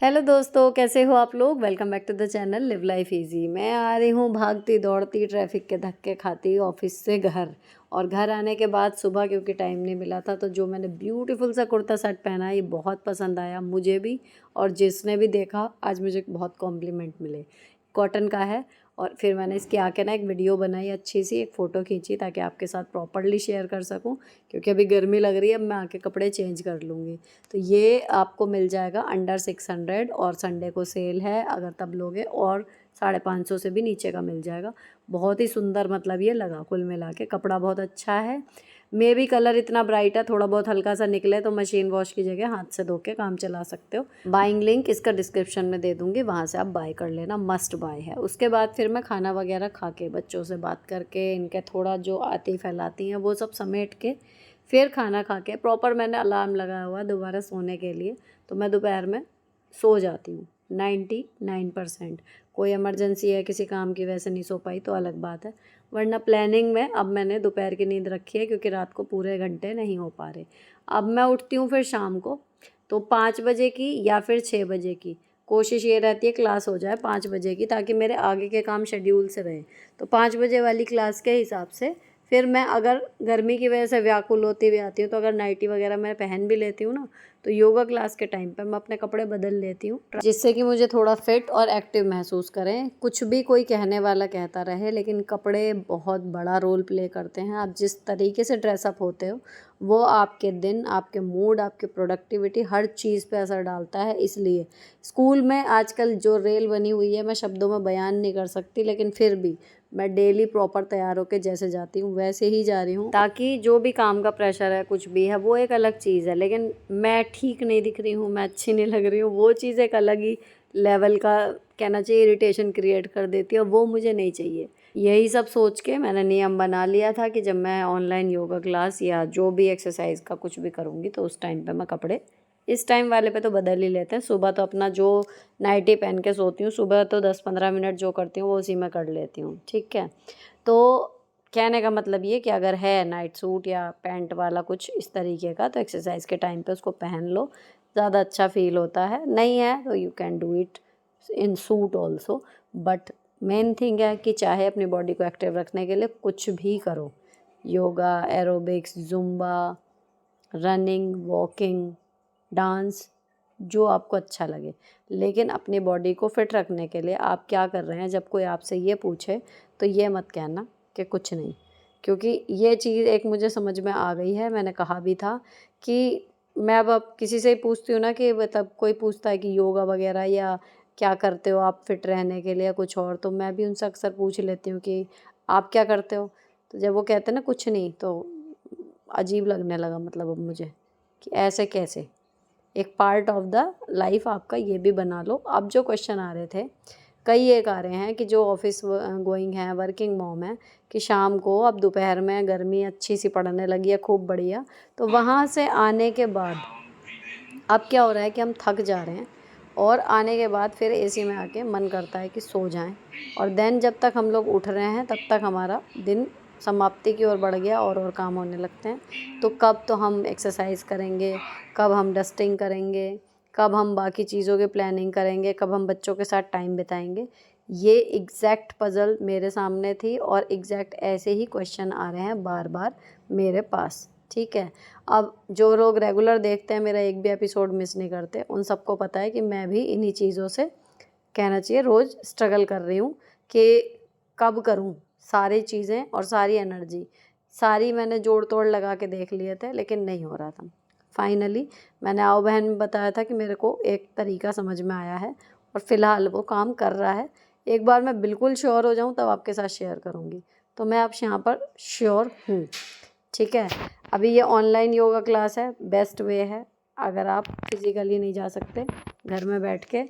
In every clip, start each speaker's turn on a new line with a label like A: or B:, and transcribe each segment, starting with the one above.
A: Hello दोस्तों, कैसे हो आप लोग। Welcome back to the channel live life easy. मैं आ रही हूँ भागती दौड़ती, ट्रैफिक के धक्के खाती ऑफिस से घर। और घर आने के बाद सुबह क्योंकि टाइम नहीं मिला था, तो जो मैंने ब्यूटीफुल सा कुर्ता सेट पहना है ये बहुत पसंद आया मुझे भी, और जिसने भी देखा आज मुझे बहुत कॉम्प्लीमेंट मिले। कॉटन का है। और फिर मैंने इसके आके ना एक वीडियो बनाई, अच्छी सी एक फ़ोटो खींची ताकि आपके साथ प्रॉपर्ली शेयर कर सकूं, क्योंकि अभी गर्मी लग रही है। अब मैं आके कपड़े चेंज कर लूँगी। तो ये आपको मिल जाएगा अंडर 600, और संडे को सेल है अगर तब लोगे, और 550 से भी नीचे का मिल जाएगा। बहुत ही सुंदर मतलब ये लगा, कुल मिला के कपड़ा बहुत अच्छा है। मे भी कलर इतना ब्राइट है, थोड़ा बहुत हल्का सा निकले तो मशीन वॉश की जगह हाथ से धो के काम चला सकते हो। बाइंग लिंक इसका डिस्क्रिप्शन में दे दूँगी, वहाँ से आप बाय कर लेना, मस्ट बाय है। उसके बाद फिर मैं खाना वगैरह खा के, बच्चों से बात करके, इनके थोड़ा जो आती फैलाती हैं वो सब समेट के, फिर खाना खा के प्रॉपर मैंने अलार्म लगाया हुआ दोबारा सोने के लिए। तो मैं दोपहर में सो जाती हूँ 99%। कोई इमरजेंसी है किसी काम की वजह से नहीं सो पाई तो अलग बात है, वरना प्लानिंग में अब मैंने दोपहर की नींद रखी है, क्योंकि रात को पूरे घंटे नहीं हो पा रहे। अब मैं उठती हूँ फिर शाम को, तो 5 बजे की या फिर 6 बजे की कोशिश ये रहती है क्लास हो जाए 5 बजे की, ताकि मेरे आगे के काम शेड्यूल से रहे। तो 5 बजे वाली क्लास के हिसाब से फिर मैं, अगर गर्मी की वजह से व्याकुल होती हुई आती हूँ, तो अगर नाइटी वगैरह मैं पहन भी लेती हूँ ना, तो योगा क्लास के टाइम पे मैं अपने कपड़े बदल लेती हूँ, जिससे कि मुझे थोड़ा फिट और एक्टिव महसूस करें। कुछ भी कोई कहने वाला कहता रहे, लेकिन कपड़े बहुत बड़ा रोल प्ले करते हैं। आप जिस तरीके से ड्रेसअप होते हो वो आपके दिन, आपके मूड, आपकी प्रोडक्टिविटी, हर चीज़ पे असर डालता है। इसलिए स्कूल में आजकल जो रेल बनी हुई है मैं शब्दों में बयान नहीं कर सकती, लेकिन फिर भी मैं डेली प्रॉपर तैयार होकर जैसे जाती हूँ वैसे ही जा रही हूँ, ताकि जो भी काम का प्रेशर है कुछ भी है वो एक अलग चीज़ है, लेकिन मैं ठीक नहीं दिख रही हूँ, मैं अच्छी नहीं लग रही हूँ, वो चीज़ एक अलग ही लेवल का कहना चाहिए इरिटेशन क्रिएट कर देती है, और वो मुझे नहीं चाहिए। यही सब सोच के मैंने नियम बना लिया था कि जब मैं ऑनलाइन योगा क्लास या जो भी एक्सरसाइज का कुछ भी करूँगी, तो उस टाइम पे मैं कपड़े इस टाइम वाले पे तो बदल ही लेते हैं। सुबह तो अपना जो नाइटी पहन के सोती हूँ, सुबह तो 10-15 मिनट जो करती हूँ वो उसी में कर लेती हूँ, ठीक है। तो कहने का मतलब ये कि अगर है नाइट सूट या पैंट वाला कुछ इस तरीके का, तो एक्सरसाइज के टाइम पे उसको पहन लो, ज़्यादा अच्छा फील होता है। नहीं है तो you can do it in suit also, but main thing है कि चाहे अपनी बॉडी को एक्टिव रखने के लिए कुछ भी करो, yoga, aerobics, Zumba, running, walking, dance, जो आपको अच्छा लगे, लेकिन अपनी बॉडी को फिट रखने के लिए आप क्या कर रहे हैं। जब कोई आपसे ये पूछे तो ये मत कहना कि कुछ नहीं, क्योंकि ये चीज़ एक मुझे समझ में आ गई है। मैंने कहा भी था कि मैं अब किसी से ही पूछती हूँ ना, कि मतलब कोई पूछता है कि योगा वगैरह या क्या करते हो आप फिट रहने के लिए या कुछ और, तो मैं भी उनसे अक्सर पूछ लेती हूँ कि आप क्या करते हो। तो जब वो कहते हैं ना कुछ नहीं, तो अजीब लगने लगा मतलब अब मुझे, कि ऐसे कैसे। एक पार्ट ऑफ द लाइफ आपका ये भी बना लो। अब जो क्वेश्चन आ रहे थे, कई एक आ रहे हैं कि जो ऑफिस गोइंग है, वर्किंग मॉम है, कि शाम को अब दोपहर में गर्मी अच्छी सी पड़ने लगी है, खूब बढ़िया, तो वहाँ से आने के बाद अब क्या हो रहा है कि हम थक जा रहे हैं, और आने के बाद फिर एसी में आके मन करता है कि सो जाएं, और देन जब तक हम लोग उठ रहे हैं तब तक हमारा दिन समाप्ति की ओर बढ़ गया, और काम होने लगते हैं। तो कब तो हम एक्सरसाइज करेंगे, कब हम डस्टिंग करेंगे, कब हम बाकी चीज़ों की प्लानिंग करेंगे, कब हम बच्चों के साथ टाइम बिताएंगे। ये एग्जैक्ट पज़ल मेरे सामने थी, और एग्जैक्ट ऐसे ही क्वेश्चन आ रहे हैं बार बार मेरे पास, ठीक है। अब जो लोग रेगुलर देखते हैं, मेरा एक भी एपिसोड मिस नहीं करते, उन सबको पता है कि मैं भी इन्हीं चीज़ों से, कहना चाहिए, रोज़ स्ट्रगल कर रही हूँ कि कब करूँ सारी चीज़ें, और सारी एनर्जी सारी मैंने जोड़ तोड़ लगा के देख लिए थे, लेकिन नहीं हो रहा था। फाइनली मैंने आओ बहन में बताया था कि मेरे को एक तरीका समझ में आया है, और फ़िलहाल वो काम कर रहा है। एक बार मैं बिल्कुल श्योर हो जाऊँ तब आपके साथ शेयर करूँगी। तो मैं अब यहाँ पर श्योर हूँ, ठीक है। अभी ये ऑनलाइन योगा क्लास है, बेस्ट वे है। अगर आप फिज़िकली नहीं जा सकते, घर में बैठ के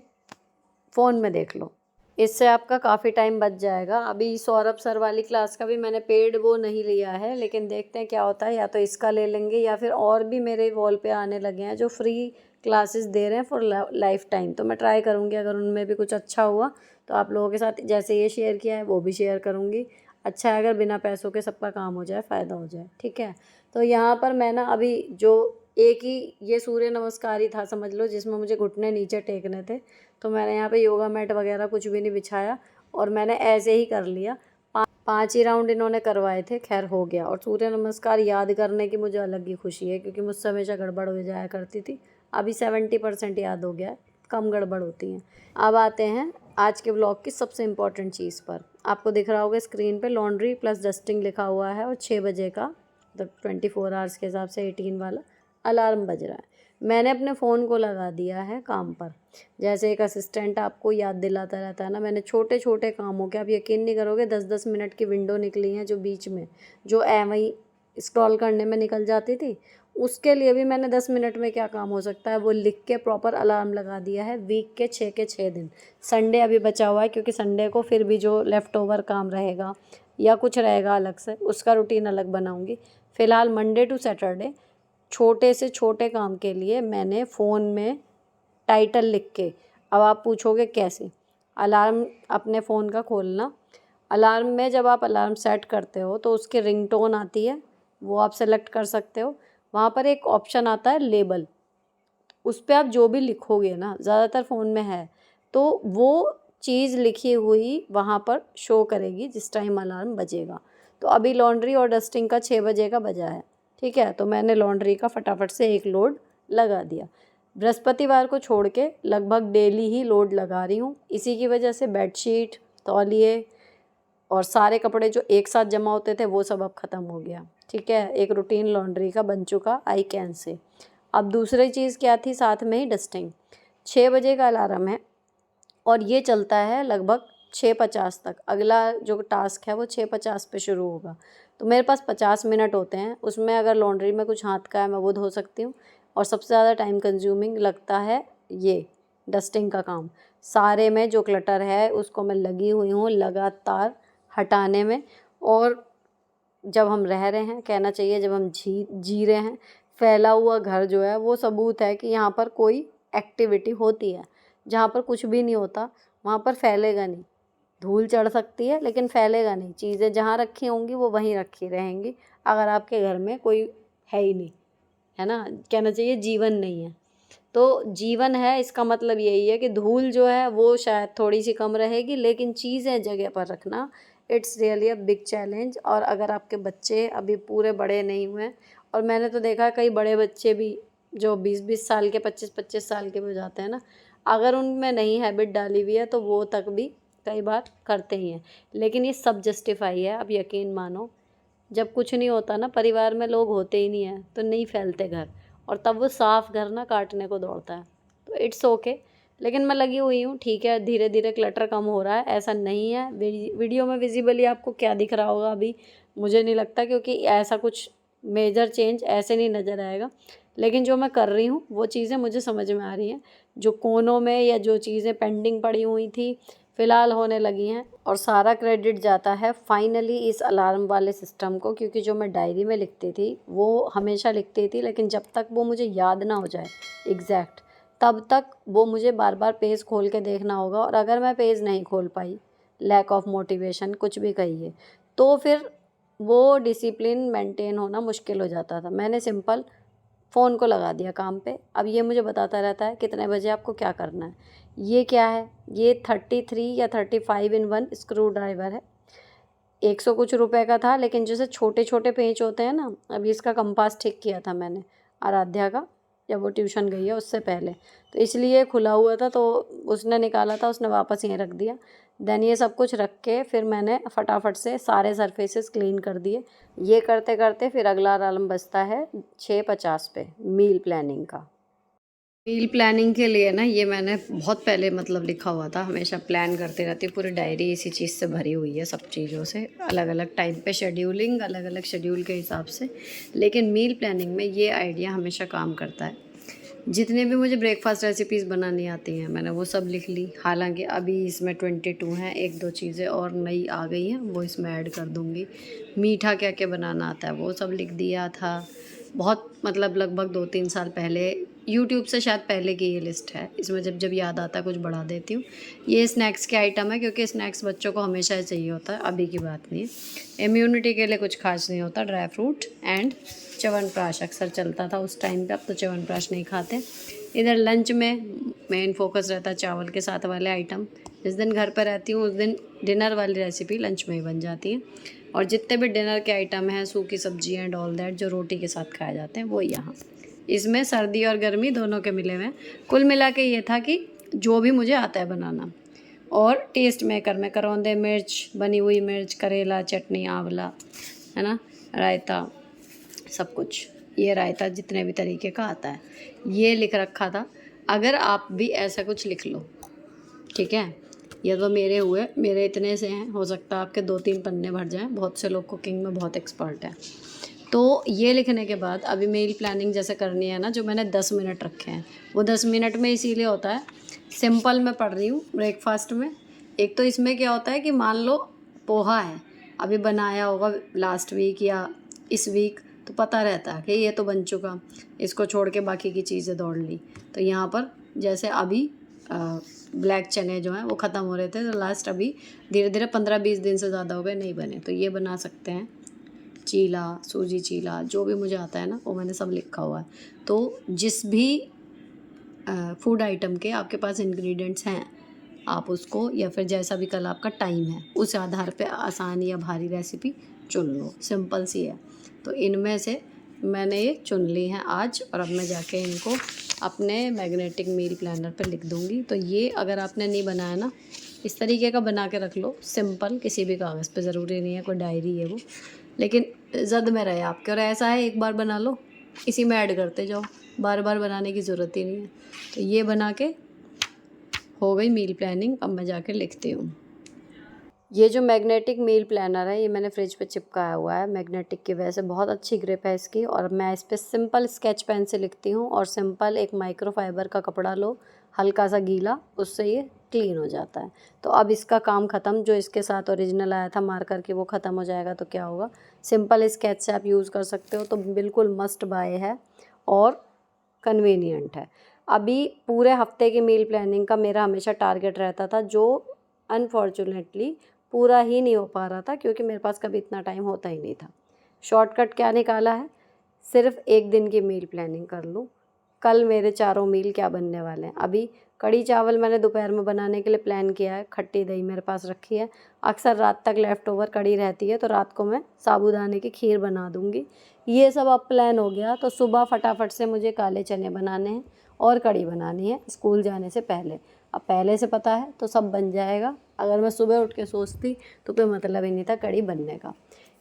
A: फ़ोन में देख लो, इससे आपका काफ़ी टाइम बच जाएगा। अभी सौरभ सर वाली क्लास का भी मैंने पेड वो नहीं लिया है, लेकिन देखते हैं क्या होता है, या तो इसका ले लेंगे, या फिर और भी मेरे वॉल पे आने लगे हैं जो फ्री क्लासेस दे रहे हैं फॉर लाइफ टाइम, तो मैं ट्राई करूँगी। अगर उनमें भी कुछ अच्छा हुआ तो आप लोगों के साथ जैसे ये शेयर किया है वो भी शेयर करूँगी। अच्छा है अगर बिना पैसों के सबका काम हो जाए, फ़ायदा हो जाए, ठीक है। तो यहाँ पर मैं ना अभी जो एक ही ये सूर्य नमस्कार ही था समझ लो, जिसमें मुझे घुटने नीचे टेकने थे। तो मैंने यहाँ पे योगा मैट वगैरह कुछ भी नहीं बिछाया और मैंने ऐसे ही कर लिया। 5 ही राउंड इन्होंने करवाए थे, खैर हो गया। और सूर्य नमस्कार याद करने की मुझे अलग ही खुशी है, क्योंकि मुझसे हमेशा गड़बड़ हो जाया करती थी। अभी 70% याद हो गया है, कम गड़बड़ होती हैं। अब आते हैं आज के ब्लॉग की सबसे इम्पॉर्टेंट चीज़ पर। आपको दिख रहा होगा स्क्रीन पे लॉन्ड्री प्लस डस्टिंग लिखा हुआ है और 6 बजे का, मतलब 24 आवर्स के हिसाब से 18 वाला अलार्म बज रहा है। मैंने अपने फ़ोन को लगा दिया है काम पर। जैसे एक असिस्टेंट आपको याद दिलाता रहता है ना, मैंने छोटे छोटे कामों के, आप यकीन नहीं करोगे, 10-10 मिनट की विंडो निकली हैं जो बीच में, जो वही स्क्रॉल करने में निकल जाती थी, उसके लिए भी मैंने 10 मिनट में क्या काम हो सकता है वो लिख के प्रॉपर अलार्म लगा दिया है। वीक के 6 दिन, संडे अभी बचा हुआ है, क्योंकि संडे को फिर भी जो लेफ़्ट ओवर काम रहेगा या कुछ रहेगा अलग से, उसका रूटीन अलग बनाऊंगी। फ़िलहाल मंडे टू सैटरडे छोटे से छोटे काम के लिए मैंने फ़ोन में टाइटल लिख के, अब आप पूछोगे कैसे, अलार्म अपने फ़ोन का खोलना, अलार्म में जब आप अलार्म सेट करते हो तो उसकी रिंगटोन आती है, वो आप सेलेक्ट कर सकते हो। वहाँ पर एक ऑप्शन आता है लेबल, उस पर आप जो भी लिखोगे ना, ज़्यादातर फ़ोन में है, तो वो चीज़ लिखी हुई वहाँ पर शो करेगी जिस टाइम अलार्म बजेगा। तो अभी लॉन्ड्री और डस्टिंग का 6 बजे का बजा है, ठीक है, तो मैंने लॉन्ड्री का फटाफट से एक लोड लगा दिया। बृहस्पतिवार को छोड़ के लगभग डेली ही लोड लगा रही हूँ। इसी की वजह से बेडशीट, तौलिए और सारे कपड़े जो एक साथ जमा होते थे वो सब अब ख़त्म हो गया, ठीक है। एक रूटीन लॉन्ड्री का बन चुका आई कैन से। अब दूसरी चीज़ क्या थी, साथ में ही डस्टिंग। 6 बजे का अलार्म है और ये चलता है लगभग 6:50 तक। अगला जो टास्क है वो 6:50 पे शुरू होगा। तो मेरे पास 50 मिनट होते हैं, उसमें अगर लॉन्ड्री में कुछ हाथ का है मैं वो धो सकती हूँ। और सबसे ज़्यादा टाइम कंज्यूमिंग लगता है ये डस्टिंग का काम। सारे में जो क्लटर है उसको मैं लगी हुई हूँ लगातार हटाने में। और जब हम रह रहे हैं, कहना चाहिए जब हम जी रहे हैं, फैला हुआ घर जो है वो सबूत है कि यहाँ पर कोई एक्टिविटी होती है। जहाँ पर कुछ भी नहीं होता वहाँ पर फैलेगा नहीं। धूल चढ़ सकती है लेकिन फैलेगा नहीं। चीज़ें जहाँ रखी होंगी वो वहीं रखी रहेंगी, अगर आपके घर में कोई है ही नहीं, है ना, कहना चाहिए जीवन नहीं है। तो जीवन है इसका मतलब यही है कि धूल जो है वो शायद थोड़ी सी कम रहेगी, लेकिन चीज़ें जगह पर रखना it's really a big challenge. और अगर आपके बच्चे अभी पूरे बड़े नहीं हुए, और मैंने तो देखा कई बड़े बच्चे भी जो 20-20 साल के, 25-25 साल के हो जाते हैं ना, अगर उनमें नहीं हैबिट डाली हुई है तो वो तक भी कई बार करते ही हैं। लेकिन ये सब जस्टिफाई है, अब यकीन मानो, जब कुछ नहीं होता ना, परिवार में लोग होते ही नहीं हैं तो नहीं फैलते घर, और तब वो साफ घर ना काटने को दौड़ता है। तो इट्स ओके, लेकिन मैं लगी हुई हूँ, ठीक है, धीरे धीरे क्लटर कम हो रहा है, ऐसा नहीं है। वीडियो में विजिबली आपको क्या दिख रहा होगा अभी मुझे नहीं लगता, क्योंकि ऐसा कुछ मेजर चेंज ऐसे नहीं नज़र आएगा। लेकिन जो मैं कर रही हूँ वो चीज़ें मुझे समझ में आ रही हैं। जो कोनों में या जो चीज़ें पेंडिंग पड़ी हुई थी फ़िलहाल होने लगी हैं। और सारा क्रेडिट जाता है फाइनली इस अलार्म वाले सिस्टम को, क्योंकि जो मैं डायरी में लिखती थी वो हमेशा लिखती थी, लेकिन जब तक वो मुझे याद ना हो जाए एग्जैक्ट, तब तक वो मुझे बार बार पेज खोल के देखना होगा। और अगर मैं पेज नहीं खोल पाई, लैक ऑफ मोटिवेशन कुछ भी कहिए, तो फिर वो डिसिप्लिन मेंटेन होना मुश्किल हो जाता था। मैंने सिंपल फ़ोन को लगा दिया काम पे, अब ये मुझे बताता रहता है कितने बजे आपको क्या करना है। ये क्या है, ये 33 या 35 इन 1 स्क्रू ड्राइवर है। 100 कुछ रुपए का था, लेकिन जैसे छोटे छोटे पेंच होते हैं ना, अभी इसका कंपास ठीक किया था मैंने आराध्या का, जब वो ट्यूशन गई है उससे पहले, तो इसलिए खुला हुआ था, तो उसने निकाला था, उसने वापस यहीं रख दिया। देन ये सब कुछ रख के फिर मैंने फटाफट से सारे सरफेसेस क्लीन कर दिए। ये करते करते फिर अगला अलार्म बजता है 6:50 पे मील प्लानिंग का। मील प्लानिंग के लिए ना ये मैंने बहुत पहले मतलब लिखा हुआ था, हमेशा प्लान करती रहती हूँ, पूरी डायरी इसी चीज़ से भरी हुई है, सब चीज़ों से, अलग अलग टाइम पे शेड्यूलिंग, अलग अलग शेड्यूल के हिसाब से। लेकिन मील प्लानिंग में ये आइडिया हमेशा काम करता है। जितने भी मुझे ब्रेकफास्ट रेसिपीज़ बनानी आती हैं मैंने वो सब लिख ली। हालांकि अभी इसमें 22 हैं, 1-2 चीज़ें और नई आ गई हैं वो इसमें ऐड कर दूँगी। मीठा क्या क्या बनाना आता है वो सब लिख दिया था। बहुत मतलब लगभग 2-3 साल पहले यूट्यूब से शायद पहले की ये लिस्ट है, इसमें जब जब याद आता है कुछ बढ़ा देती हूँ। ये स्नैक्स के आइटम है, क्योंकि स्नैक्स बच्चों को हमेशा ही चाहिए होता है, अभी की बात नहीं है। इम्यूनिटी के लिए कुछ खास नहीं होता। ड्राई फ्रूट एंड च्यवनप्राश अक्सर चलता था उस टाइम पे, अब तो च्यवनप्राश नहीं खाते। इधर लंच में मेन फोकस रहता है चावल के साथ वाले आइटम। जिस दिन घर पर रहती हूँ उस दिन डिनर वाली रेसिपी लंच में ही बन जाती है, और जितने भी डिनर के आइटम हैं, सूखी सब्जी एंड ऑल दैट, जो रोटी के साथ खाए जाते हैं, वो यहाँ। इसमें सर्दी और गर्मी दोनों के मिले हुए हैं। कुल मिला के ये था कि जो भी मुझे आता है बनाना, और टेस्ट मेकर में करौंदे, मिर्च, बनी हुई मिर्च, करेला, चटनी, आंवला, है ना, रायता, सब कुछ। ये रायता जितने भी तरीके का आता है ये लिख रखा था। अगर आप भी ऐसा कुछ लिख लो, ठीक है। ये तो मेरे हुए, मेरे इतने से हैं, हो सकता है आपके 2-3 पन्ने भर जाएं। बहुत से लोग कुकिंग में बहुत एक्सपर्ट हैं। तो ये लिखने के बाद अभी मील प्लानिंग जैसे करनी है ना, जो मैंने 10 मिनट रखे हैं, वो 10 मिनट में इसीलिए होता है, सिंपल मैं पढ़ रही हूँ ब्रेकफास्ट में। एक तो इसमें क्या होता है कि मान लो पोहा है, अभी बनाया होगा लास्ट वीक या इस वीक, तो पता रहता है कि ये तो बन चुका, इसको छोड़ के बाकी की चीज़ें दौड़ ली। तो यहाँ पर जैसे अभी ब्लैक चने जो हैं वो ख़त्म हो रहे थे, तो लास्ट अभी धीरे धीरे 15-20 दिन से ज़्यादा हो गए नहीं बने, तो ये बना सकते हैं। चीला, सूजी चीला, जो भी मुझे आता है ना वो मैंने सब लिखा हुआ है। तो जिस भी फूड आइटम के आपके पास इंग्रेडिएंट्स हैं, आप उसको, या फिर जैसा भी कल आपका टाइम है उस आधार पे आसान या भारी रेसिपी चुन लो, सिंपल सी है। तो इनमें से मैंने ये चुन ली हैं आज, और अब मैं जाके इनको अपने मैग्नेटिक मील प्लानर पे लिख दूँगी। तो ये अगर आपने नहीं बनाया ना, इस तरीके का बना के रख लो, सिंपल, किसी भी कागज़ पे, ज़रूरी नहीं है कोई डायरी है वो, लेकिन ज़द में रहे आपके। और ऐसा है एक बार बना लो, इसी में ऐड करते जाओ, बार बार बनाने की ज़रूरत ही नहीं है। तो ये बना के हो गई मील प्लानिंग। अब मैं जाके लिखती हूँ। ये जो मैग्नेटिक मील प्लानर है, ये मैंने फ्रिज पे चिपकाया हुआ है। मैग्नेटिक की वजह से बहुत अच्छी ग्रिप है इसकी, और मैं इस पर सिंपल स्केच पेन से लिखती हूँ। और सिंपल एक माइक्रोफाइबर का कपड़ा लो, हल्का सा गीला, उससे ये क्लीन हो जाता है। तो अब इसका काम ख़त्म। जो इसके साथ ओरिजिनल आया था मार्कर की, वो ख़त्म हो जाएगा। तो क्या होगा, सिंपल स्केच से आप यूज़ कर सकते हो। तो बिल्कुल मस्ट बाय है और कन्वीनियंट है। अभी पूरे हफ्ते की मील प्लानिंग का मेरा हमेशा टारगेट रहता था, जो अनफॉर्चुनेटली पूरा ही नहीं हो पा रहा था, क्योंकि मेरे पास कभी इतना टाइम होता ही नहीं था। शॉर्टकट क्या निकाला है, सिर्फ एक दिन की मील प्लानिंग कर लूँ। कल मेरे चारों मील क्या बनने वाले हैं। अभी कढ़ी चावल मैंने दोपहर में बनाने के लिए प्लान किया है, खट्टी दही मेरे पास रखी है। अक्सर रात तक लेफ़्ट ओवर कढ़ी रहती है, तो रात को मैं साबूदाने की खीर बना दूँगी। ये सब अब प्लान हो गया। तो सुबह फटाफट से मुझे काले चने बनाने हैं और कढ़ी बनानी है स्कूल जाने से पहले। अब पहले से पता है तो सब बन जाएगा। अगर मैं सुबह उठ के सोचती तो कोई मतलब ही नहीं था कढ़ी बनने का।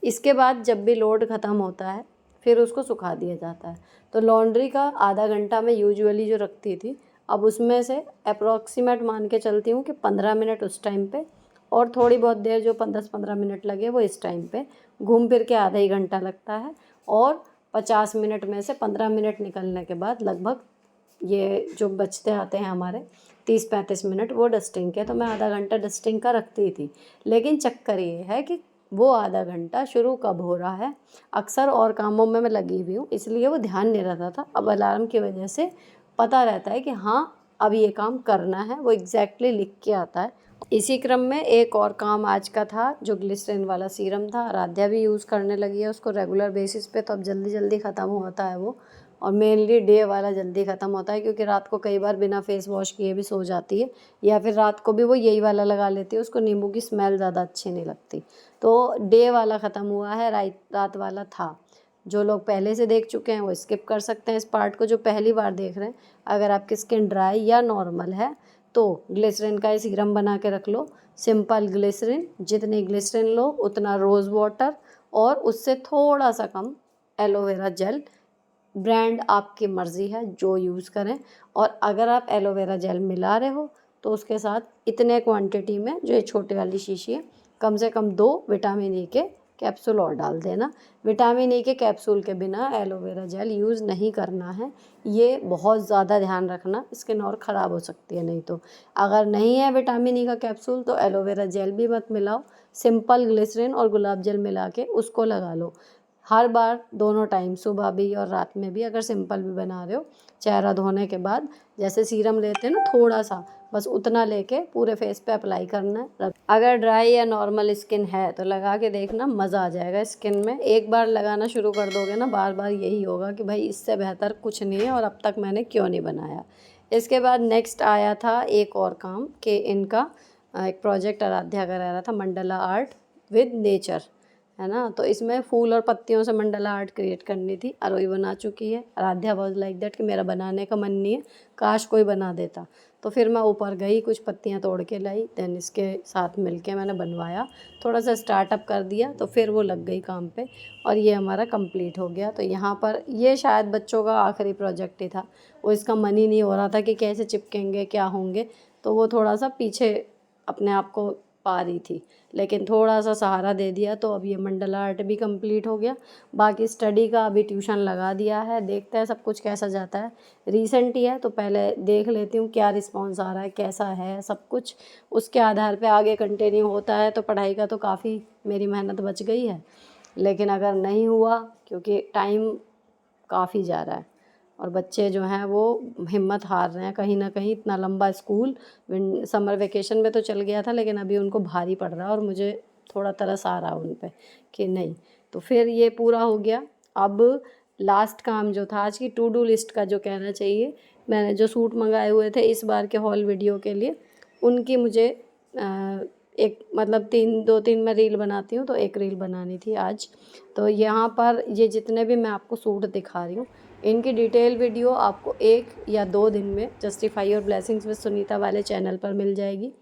A: इसके बाद जब भी लोड ख़त्म होता है फिर उसको सुखा दिया जाता है। तो लॉन्ड्री का आधा घंटा मैं यूजुअली जो रखती थी, अब उसमें से अप्रॉक्सीमेट मान के चलती हूँ कि 15 मिनट उस टाइम पे, और थोड़ी बहुत देर जो 10-15 मिनट लगे वो इस टाइम पे, घूम फिर के आधा ही घंटा लगता है। और 50 मिनट में से 15 मिनट निकलने के बाद लगभग ये जो बचते आते हैं हमारे 30-35 मिनट, वो डस्टिंग के। तो मैं आधा घंटा डस्टिंग का रखती थी। लेकिन चक्कर ये है कि वो आधा घंटा शुरू कब हो रहा है, अक्सर और कामों में मैं लगी हुई हूँ, इसलिए वो ध्यान नहीं रहता था। अब अलार्म की वजह से पता रहता है कि हाँ अब ये काम करना है, वो एग्जैक्टली लिख के आता है। इसी क्रम में एक और काम आज का था, जो ग्लिसरीन वाला सीरम था। आराध्या भी यूज़ करने लगी है उसको रेगुलर बेसिस पे, तो अब जल्दी जल्दी ख़त्म होता है वो। और मेनली डे वाला जल्दी ख़त्म होता है, क्योंकि रात को कई बार बिना फेस वॉश किए भी सो जाती है, या फिर रात को भी वो यही वाला लगा लेती है, उसको नींबू की स्मेल ज़्यादा अच्छी नहीं लगती। तो डे वाला ख़त्म हुआ है, रात वाला था। जो लोग पहले से देख चुके हैं वो स्किप कर सकते हैं इस पार्ट को। जो पहली बार देख रहे हैं, अगर आपकी स्किन ड्राई या नॉर्मल है तो ग्लिसरीन का सीरम बना के रख लो। सिंपल ग्लिसरीन, जितनी ग्लिसरीन लो उतना रोज़ वाटर, और उससे थोड़ा सा कम एलोवेरा जेल। ब्रांड आपकी मर्ज़ी है जो यूज़ करें। और अगर आप एलोवेरा जेल मिला रहे हो तो उसके साथ इतने क्वांटिटी में, जो ये छोटी वाली शीशी है, कम से कम 2 विटामिन ई के कैप्सूल और डाल देना। विटामिन ई के कैप्सूल के बिना एलोवेरा जेल यूज़ नहीं करना है, ये बहुत ज़्यादा ध्यान रखना, स्किन और ख़राब हो सकती है नहीं तो। अगर नहीं है विटामिन ई का कैप्सूल तो एलोवेरा जेल भी मत मिलाओ, सिंपल ग्लिसरीन और गुलाब जल मिला के उसको लगा लो। हर बार दोनों टाइम, सुबह भी और रात में भी, अगर सिंपल भी बना रहे हो, चेहरा धोने के बाद जैसे सीरम लेते हैं ना थोड़ा सा, बस उतना लेके पूरे फेस पे अप्लाई करना है। अगर ड्राई या नॉर्मल स्किन है तो लगा के देखना, मज़ा आ जाएगा स्किन में। एक बार लगाना शुरू कर दोगे ना, बार बार यही होगा कि भाई इससे बेहतर कुछ नहीं है और अब तक मैंने क्यों नहीं बनाया। इसके बाद नेक्स्ट आया था एक और काम कि इनका एक प्रोजेक्ट आराध्या का रह रहा था, मंडला आर्ट विद नेचर, है ना। तो इसमें फूल और पत्तियों से मंडला आर्ट क्रिएट करनी थी। अरोई बना चुकी है, आराध्या वाज लाइक दैट कि मेरा बनाने का मन नहीं है, काश कोई बना देता। तो फिर मैं ऊपर गई, कुछ पत्तियां तोड़ के लाई, देन इसके साथ मिलके मैंने बनवाया, थोड़ा सा स्टार्टअप कर दिया, तो फिर वो लग गई काम पे और ये हमारा कंप्लीट हो गया। तो यहाँ पर ये शायद बच्चों का आखिरी प्रोजेक्ट ही था, वो इसका मन ही नहीं हो रहा था कि कैसे चिपकेंगे, क्या होंगे, तो वो थोड़ा सा पीछे अपने आप को पा रही थी, लेकिन थोड़ा सा सहारा दे दिया तो अब ये मंडला आर्ट भी कंप्लीट हो गया। बाकी स्टडी का अभी ट्यूशन लगा दिया है, देखते हैं सब कुछ कैसा जाता है। रीसेंट ही है तो पहले देख लेती हूँ क्या रिस्पॉन्स आ रहा है, कैसा है सब कुछ, उसके आधार पे आगे कंटिन्यू होता है तो पढ़ाई का तो काफ़ी मेरी मेहनत बच गई है। लेकिन अगर नहीं हुआ, क्योंकि टाइम काफ़ी जा रहा है और बच्चे जो हैं वो हिम्मत हार रहे हैं कहीं ना कहीं, इतना लंबा स्कूल समर वेकेशन में तो चल गया था, लेकिन अभी उनको भारी पड़ रहा है और मुझे थोड़ा तरस आ रहा है उन पे कि नहीं। तो फिर ये पूरा हो गया। अब लास्ट काम जो था आज की टू डू लिस्ट का, जो कहना चाहिए, मैंने जो सूट मंगाए हुए थे इस बार के हॉल वीडियो के लिए, उनकी मुझे एक मतलब 2-3 मैं रील बनाती हूँ, तो एक रील बनानी थी आज। तो यहाँ पर ये जितने भी मैं आपको सूट दिखा रही हूँ, इनकी डिटेल वीडियो आपको 1 या 2 दिन में जस्टिफाई और ब्लेसिंग्स विद सुनीता वाले चैनल पर मिल जाएगी।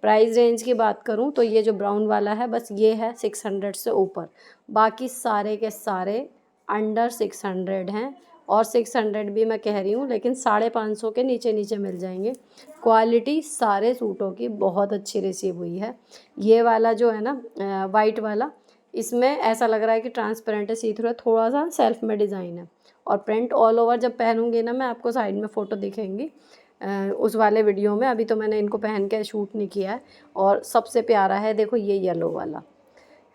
A: प्राइस रेंज की बात करूँ तो ये जो ब्राउन वाला है बस ये है 600 से ऊपर, बाकी सारे के सारे अंडर 600 हैं, और 600 भी मैं कह रही हूँ लेकिन 550 के नीचे नीचे मिल जाएंगे। क्वालिटी सारे सूटों की बहुत अच्छी रिसीव हुई है। ये वाला जो है ना वाइट वाला, इसमें ऐसा लग रहा है कि ट्रांसपेरेंट है, सी थ्रू है, थोड़ा सा सेल्फ में डिज़ाइन है, और प्रिंट ऑल ओवर जब पहनूंगी ना मैं, आपको साइड में फ़ोटो दिखेंगी उस वाले वीडियो में। अभी तो मैंने इनको पहन के शूट नहीं किया है। और सबसे प्यारा है देखो ये येलो वाला,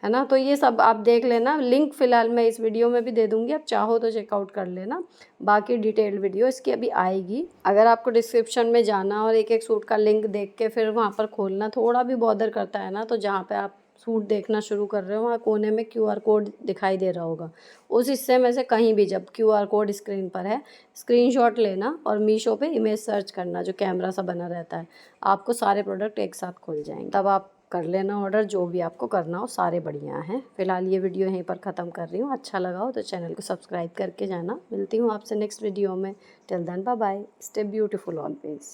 A: है ना। तो ये सब आप देख लेना, लिंक फ़िलहाल मैं इस वीडियो में भी दे दूँगी, आप चाहो तो चेकआउट कर लेना। बाकी डिटेल्ड वीडियो इसकी अभी आएगी। अगर आपको डिस्क्रिप्शन में जाना और एक एक सूट का लिंक देख के फिर वहाँ पर खोलना थोड़ा भी बॉदर करता है ना, तो जहाँ पे आप सूट देखना शुरू कर रहे हो वहाँ कोने में QR कोड दिखाई दे रहा होगा, उस हिस्से में से कहीं भी जब QR कोड स्क्रीन पर है, स्क्रीनशॉट लेना और मीशो पे इमेज सर्च करना, जो कैमरा सा बना रहता है, आपको सारे प्रोडक्ट एक साथ खुल जाएंगे, तब आप कर लेना ऑर्डर, जो भी आपको करना हो, सारे बढ़िया हैं। फिलहाल ये वीडियो यहीं पर ख़त्म कर रही हूँ, अच्छा लगा हो तो चैनल को सब्सक्राइब करके जाना। मिलती हूँ आपसे नेक्स्ट वीडियो में, till then bye bye, stay beautiful always.